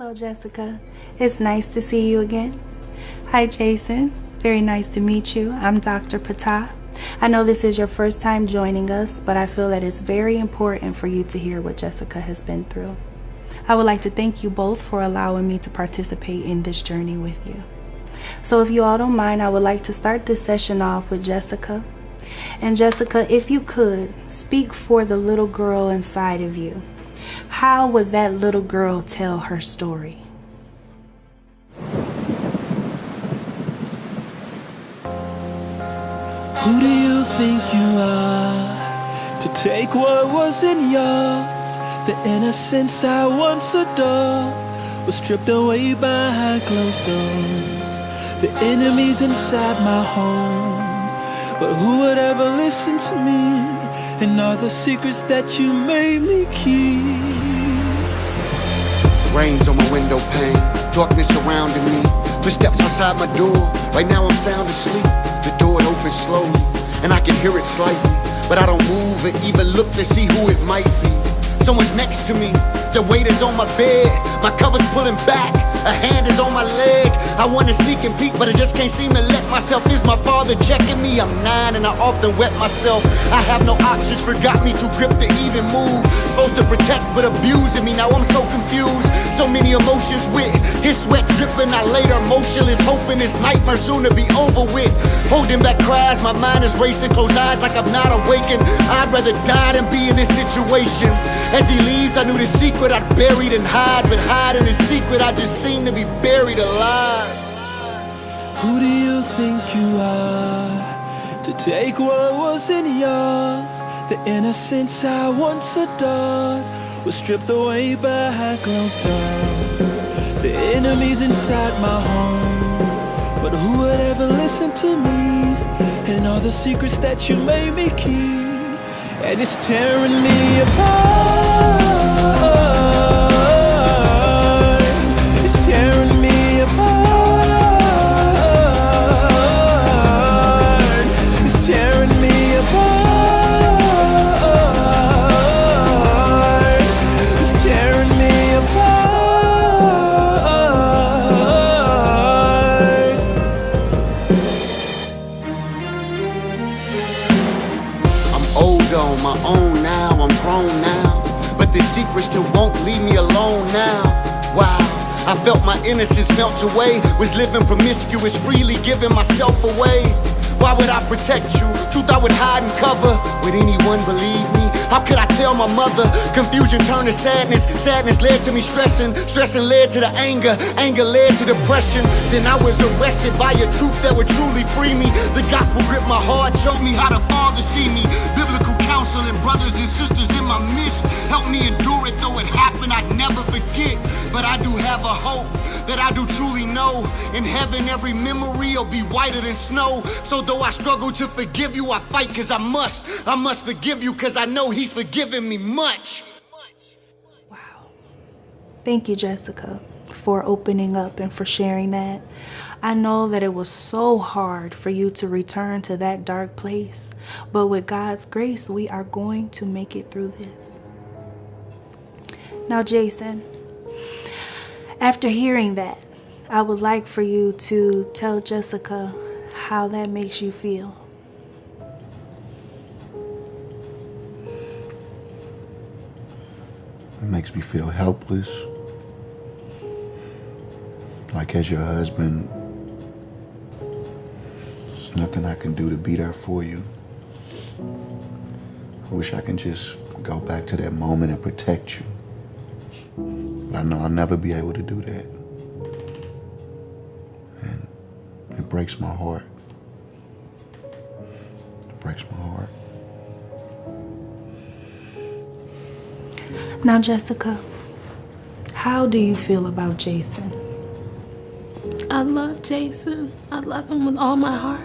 Hello, Jessica. It's nice to see you again. Hi, Jason. Very nice to meet you. I'm Dr. Patah. I know this is your first time joining us, but I feel that it's very important for you to hear what Jessica has been through. I would like to thank you both for allowing me to participate in this journey with you. So if you all don't mind, I would like to start this session off with Jessica. And Jessica, if you could, speak for the little girl inside of you. How would that little girl tell her story? Who do you think you are to take what wasn't yours? The innocence I once adored was stripped away behind closed doors. The enemies inside my home, but who would ever listen to me? And all the secrets that you made me keep. The rain's on my window pane, darkness surrounding me. Footsteps outside my door, right now I'm sound asleep. The door opens slowly, and I can hear it slightly, but I don't move or even look to see who it might be. Someone's next to me, the weight is on my bed, my cover's pulling back, a hand is on my leg. I wanna sneak and peek, but I just can't seem to let myself. Is my father checking me? I'm 9 and I often wet myself. I have no options, forgot me too grip to even move. Supposed to protect but abusing me, now I'm so confused. So many emotions with his sweat dripping. I lay there motionless, hoping this nightmare soon to be over with. Holding back cries, my mind is racing, close eyes like I'm not awakened. I'd rather die than be in this situation. As he leaves, I knew the secret I'd buried and hide, but hiding the secret I just seem to be buried alive. Who do you think you are to take what wasn't yours? The innocence I once adored was stripped away behind closed doors. The enemies inside my home, but who would ever listen to me? And all the secrets that you made me keep, and it's tearing me apart. It's tearing me apart. It's tearing me apart. It's tearing me apart. I'm older on my own now, I'm grown now, but the secret still won't leave me alone now. Wow, I felt my innocence melt away, was living promiscuous, freely giving myself away. Why would I protect you? Truth I would hide and cover. Would anyone believe me? How could I tell my mother? Confusion turned to sadness, sadness led to me stressing, stressing led to the anger, anger led to depression. Then I was arrested by a truth that would truly free me. The gospel gripped my heart, showed me how the Father see me. Biblical counsel and brothers and sisters in my midst helped me endure it. Though it happened, I'd never forget. But I do have a hope that I do truly know. In heaven, every memory will be whiter than snow. So though I struggle to forgive you, I fight cause I must forgive you cause I know he's forgiven me much. Wow. Thank you, Jessica, for opening up and for sharing that. I know that it was so hard for you to return to that dark place, but with God's grace, we are going to make it through this. Now, Jason, after hearing that, I would like for you to tell Jessica how that makes you feel. It makes me feel helpless. Like as your husband, there's nothing I can do to be there for you. I wish I can just go back to that moment and protect you. But I know I'll never be able to do that. And it breaks my heart. It breaks my heart. Now, Jessica, how do you feel about Jason? I love Jason. I love him with all my heart.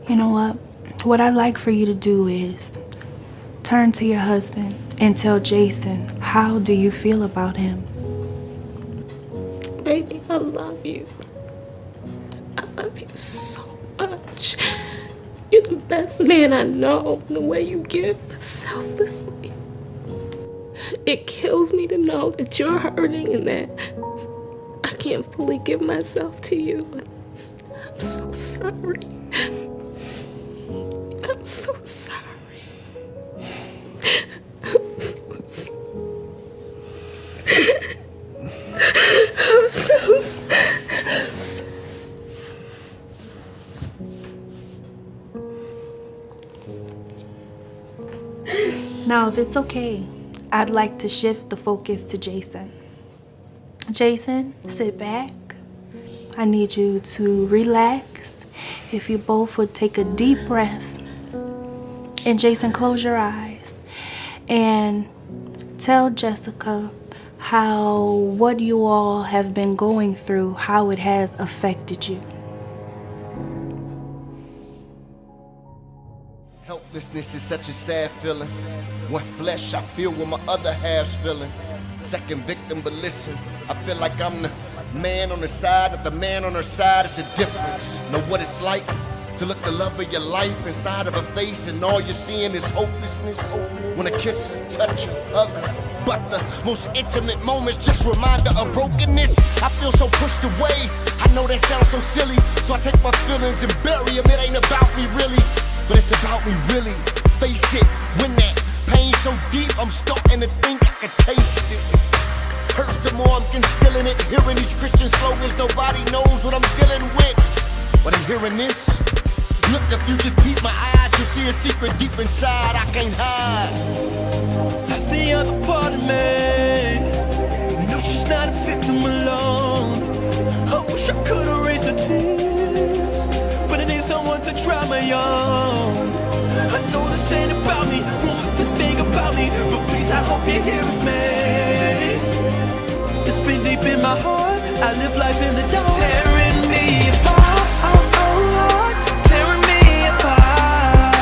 You know what? What I'd like for you to do is turn to your husband and tell Jason, how do you feel about him? Baby, I love you. I love you so much. You're the best man I know. The way you give selflessly. It kills me to know that you're hurting and that I can't fully give myself to you. I'm so sorry. I'm so sorry. I'm so sorry. I'm so sorry. Now, if it's okay, I'd like to shift the focus to Json. Json, sit back. I need you to relax. If you both would take a deep breath. And Json, close your eyes and tell Jessica how what you all have been going through, how it has affected you. Helplessness is such a sad feeling. One flesh I feel what my other half's feeling. Second victim, but listen, I feel like I'm the man on the side of the man on her side. It's a difference. Know what it's like to look the love of your life inside of her face and all you're seeing is hopelessness. Wanna kiss her, touch her, hug her, but the most intimate moments just remind her of brokenness. I feel so pushed away. I know that sounds so silly, so I take my feelings and bury them. It ain't about me really, but it's about me really. Face it, when that pain so deep, I'm starting to think I can taste it. Hurts the more I'm concealing it. Hearing these Christian slogans, nobody knows what I'm dealing with. But in hearing this, look, if you just peep my eyes, you'll see a secret deep inside I can't hide. That's the other part of me. No, she's not a victim alone. I wish I could erase her tears, but I need someone to dry my own. I know this ain't about me, won't make this thing about me, but please, I hope you're hearing me. It's been deep in my heart, I live life in the dark. It's tearing me apart, tearing me apart.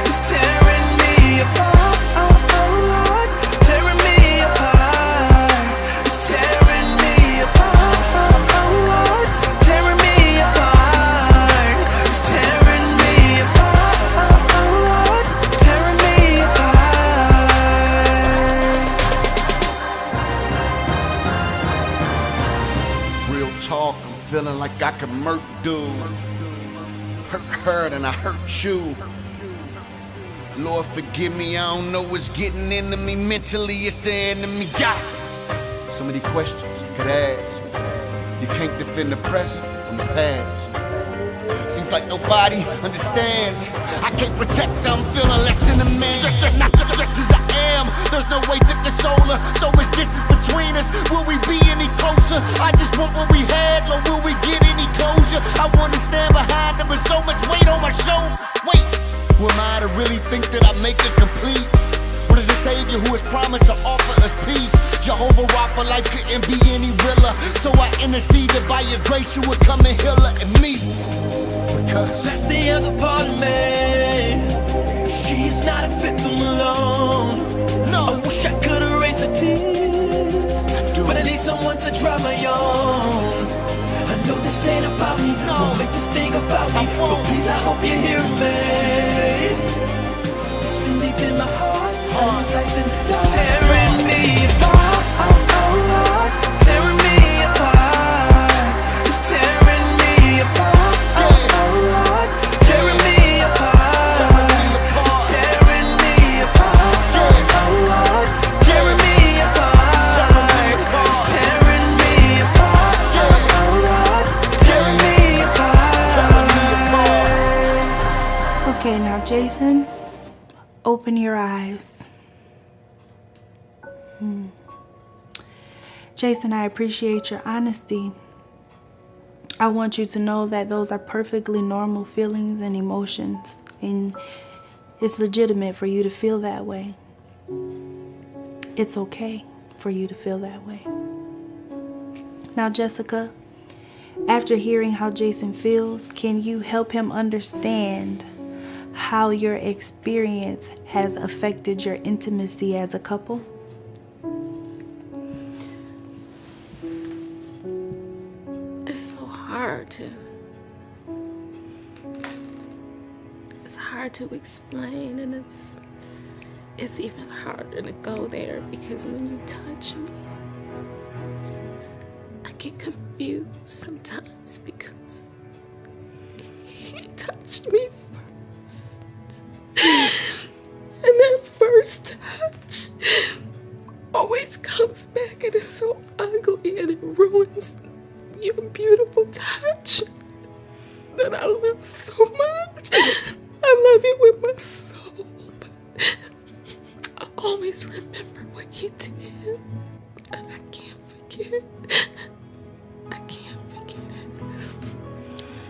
It's tearing me apart, tearing me apart. It's tearing me apart, tearing me apart. It's tearing me apart, tearing me apart. Real talk, I'm feeling like I could murk dude. Hurt her and I hurt you. Lord forgive me, I don't know what's getting into me mentally, it's the enemy. Yeah. So many questions you could ask. You can't defend the present from the past. Seems like nobody understands. I can't protect her, I'm feeling less than a man. Just as I am, there's no way to console her. So much distance between us, will we be any closer? I just want what we had, Lord, will we get any closure? I wanna stand behind her, but so much weight on my shoulders. Wait, who am I to really think that I make it complete? What is the Savior who has promised to offer us peace? Jehovah Rapha, life couldn't be any realer. So I intercede that by your grace you would come and heal her and me. Because that's the other part of me. She's not a victim alone. no, I wish I could erase her tears, but I need someone to dry my own. I know this ain't about me, won't make this thing about me, but please, I hope you're hearing me. It's been deep in my heart, I live life in the dark. It's tearing me apart, tearing me apart. It's tearing me apart, tearing me apart. It's tearing me apart, tearing me apart. It's tearing me apart, tearing me apart. Okay, now Json, open your eyes. Json, I appreciate your honesty. I want you to know that those are perfectly normal feelings and emotions, and it's legitimate for you to feel that way. It's okay for you to feel that way. Now, Jessica, after hearing how Json feels, can you help him understand how your experience has affected your intimacy as a couple? It's hard to explain, and it's even harder to go there because when you touch me, I get confused sometimes because he touched me first. And that first touch always comes back and it's so ugly and it ruins your beautiful touch that I love so much. I love you with my soul, but I always remember what he did. And I can't forget. I can't forget it.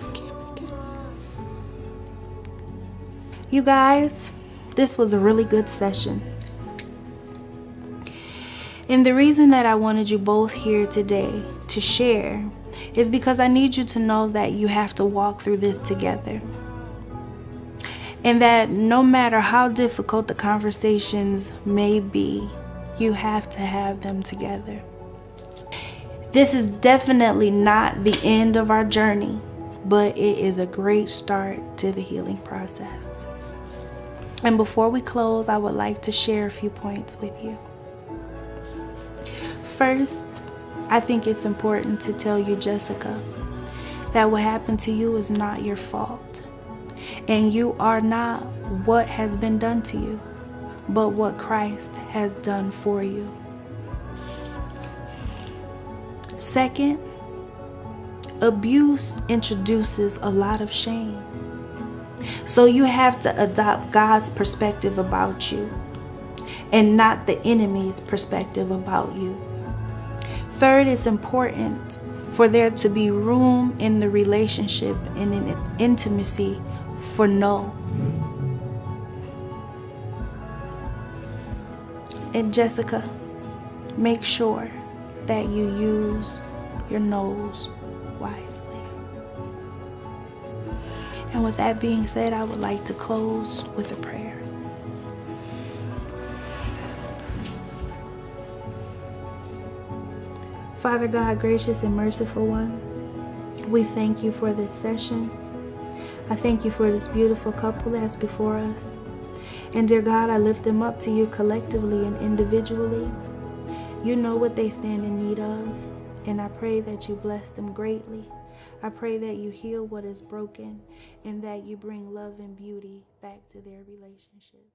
I can't forget it. You guys, this was a really good session. And the reason that I wanted you both here today to share is because I need you to know that you have to walk through this together. And that no matter how difficult the conversations may be, you have to have them together. This is definitely not the end of our journey, but it is a great start to the healing process. And before we close, I would like to share a few points with you. First, I think it's important to tell you, Jessica, that what happened to you is not your fault. And you are not what has been done to you, but what Christ has done for you. Second, abuse introduces a lot of shame. So you have to adopt God's perspective about you and not the enemy's perspective about you. Third, it's important for there to be room in the relationship and in intimacy for no. And Jessica, make sure that you use your no's wisely. And with that being said, I would like to close with a prayer. Father God, gracious and merciful one, we thank you for this session. I thank you for this beautiful couple that's before us. And dear God, I lift them up to you collectively and individually. You know what they stand in need of, and I pray that you bless them greatly. I pray that you heal what is broken and that you bring love and beauty back to their relationship.